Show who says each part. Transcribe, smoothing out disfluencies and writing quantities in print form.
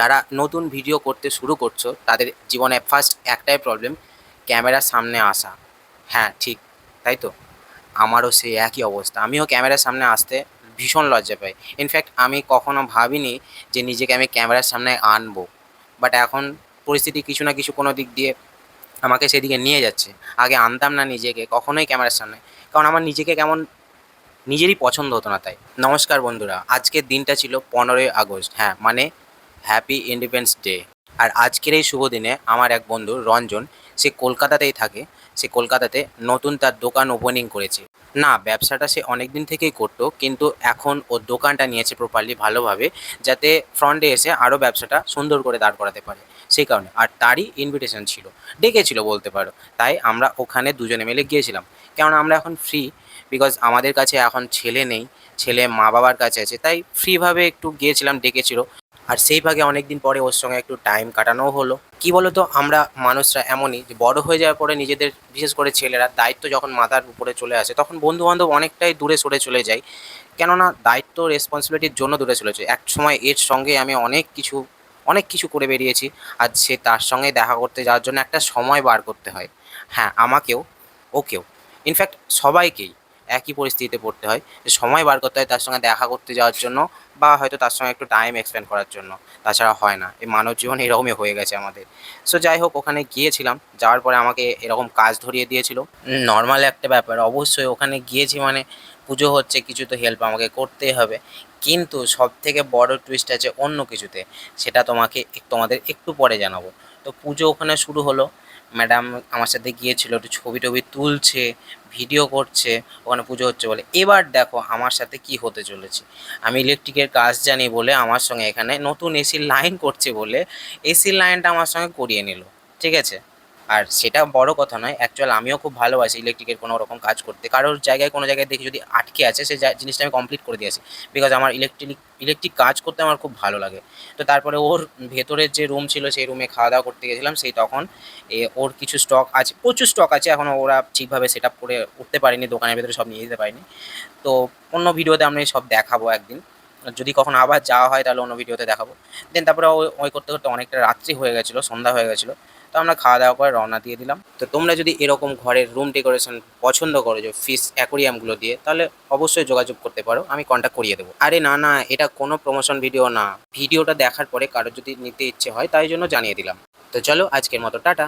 Speaker 1: যারা নতুন ভিডিও করতে শুরু করছো তাদের জীবনে ফার্স্ট একটাই প্রবলেম, ক্যামেরার সামনে আসা। হ্যাঁ ঠিক, তাই তো। আমারও সেই একই অবস্থা, আমিও ক্যামেরার সামনে আসতে ভীষণ লজ্জা পাই। ইনফ্যাক্ট আমি কখনো ভাবিনি যে নিজেকে আমি ক্যামেরার সামনে আনবো, বাট এখন পরিস্থিতি কিছু না কিছু কোনো দিক দিয়ে আমাকে সেদিকে নিয়ে যাচ্ছে। আগে আনতাম না নিজেকে কখনোই ক্যামেরার সামনে, কারণ আমার নিজেকে কেমন নিজেরই পছন্দ হতো না তাই। নমস্কার বন্ধুরা, আজকের দিনটা ছিল 15ই আগস্ট, হ্যাঁ মানে হ্যাপি ইন্ডিপেন্ডেন্স ডে। আর আজকের এই শুভ দিনে আমার এক বন্ধু রঞ্জন, সে কলকাতাতেই থাকে, সে কলকাতাতে নতুন তার দোকান ওপেনিং করেছে। না, ব্যবসাটা সে অনেক দিন থেকেই করতো, কিন্তু এখন ওর দোকানটা নিয়েছে প্রপারলি ভালোভাবে, যাতে ফ্রন্টে এসে আরও ব্যবসাটা সুন্দর করে দাঁড় করাতে পারে। সেই কারণে আর তারই ইনভিটেশন ছিল, ডেকেছিল বলতে পারো। তাই আমরা ওখানে দুজনে মিলে গিয়েছিলাম, কেননা আমরা এখন ফ্রি, বিকজ আমাদের কাছে এখন ছেলে নেই, ছেলে মা বাবার কাছে আছে, তাই ফ্রিভাবে একটু গিয়েছিলাম, ডেকেছিল। আর সেই ভাগে অনেক দিন পরে ওর সঙ্গে একটু টাইম কাটানোও হলো। কি বলতো, আমরা মানুষরা এমনই যে বড় হয়ে যাওয়ার পরে নিজেদের, বিশেষ করে ছেলেরা, দায়িত্ব যখন মাথার উপরে চলে আসে তখন বন্ধুবান্ধব অনেকটাই দূরে সরে চলে যায়। কেননা দায়িত্ব রেসপন্সিবিলিটির জন্য দূরে চলেছে। এক সময় এর সঙ্গে আমি অনেক কিছু করে বেরিয়েছি। আজ সে তার সঙ্গে দেখা করতে যাওয়ার জন্য একটা সময় বার করতে হয়। হ্যাঁ, আমাকেও, ওকেও, ইনফ্যাক্ট সবাইকেই একই পরিস্থিতিতে পড়তে হয়, যে সময় বার করতে হয় তার সঙ্গে দেখা করতে যাওয়ার জন্য, বা হয়তো তার সঙ্গে একটু টাইম এক্সপেন্ড করার জন্য। তাছাড়া হয় না, এই মানব জীবন এরকমই হয়ে গেছে আমাদের। সো যাই হোক, ওখানে গিয়েছিলাম, যাওয়ার পরে আমাকে এরকম কাজ ধরিয়ে দিয়েছিল। নর্মাল একটা ব্যাপার, অবশ্যই ওখানে গিয়েছি মানে পুজো হচ্ছে, কিছু তো হেল্প আমাকে করতেই হবে। কিন্তু সবথেকে বড় টুইস্ট আছে অন্য কিছুতে, সেটা তোমাদের একটু পরে জানাবো। তো পুজো ওখানে শুরু হলো, ম্যাডাম আমার সাথে গিয়েছিল, একটু ছবি টবি তুলছে, ভিডিও করছে, ওখানে পুজো হচ্ছে বলে। এবার দেখো আমার সাথে কি হতে চলেছে। আমি ইলেকট্রিকের কাজ জানি বলে আমার সঙ্গে এখানে নতুন এসির লাইন করছে বলে এসির লাইনটা আমার সঙ্গে করিয়ে নিল। ঠিক আছে, আর সেটা বড় কথা নয়, অ্যাকচুয়াল আমিও খুব ভালোবাসি ইলেকট্রিকের কোনো রকম কাজ করতে। কারোর জায়গায় কোনো জায়গায় দেখি যদি আটকে আছে, সেই জিনিসটা আমি কমপ্লিট করে দিয়েছি, বিকজ আমার ইলেকট্রিক কাজ করতে আমার খুব ভালো লাগে। তো তারপরে ওর ভেতরের যে রুম ছিল সেই রুমে খাওয়া দাওয়া করতে গেছিলাম, সেই তখন ওর কিছু স্টক আছে, প্রচুর স্টক আছে, এখনও ওরা ঠিকভাবে সেট আপ করে উঠতে পারেনি, দোকানের ভেতরে সব নিয়ে যেতে পারেনি। তো অন্য ভিডিওতে আমি সব দেখাবো একদিন, যদি কখনো আবার যাওয়া হয় তাহলে অন্য ভিডিওতে দেখাবো। দেন তারপরে ওই করতে করতে অনেকটা রাত্রি হয়ে গেছিলো, সন্ধ্যা হয়ে গেছিলো। তো আমরা খাওয়া দাওয়া করে রওনা দিয়ে দিলাম। তো তোমরা যদি এরকম ঘরের রুম ডেকোরেশন পছন্দ করো, যে ফিশ অ্যাকোরিয়ামগুলো দিয়ে, তাহলে অবশ্যই যোগাযোগ করতে পারো, আমি কন্ট্যাক্ট করিয়ে দেবো। আরে না না, এটা কোনো প্রমোশন ভিডিও না, ভিডিওটা দেখার পরে কারোর যদি নিতে ইচ্ছে হয় তাই জন্য জানিয়ে দিলাম। তো চলো, আজকের মতো টাটা।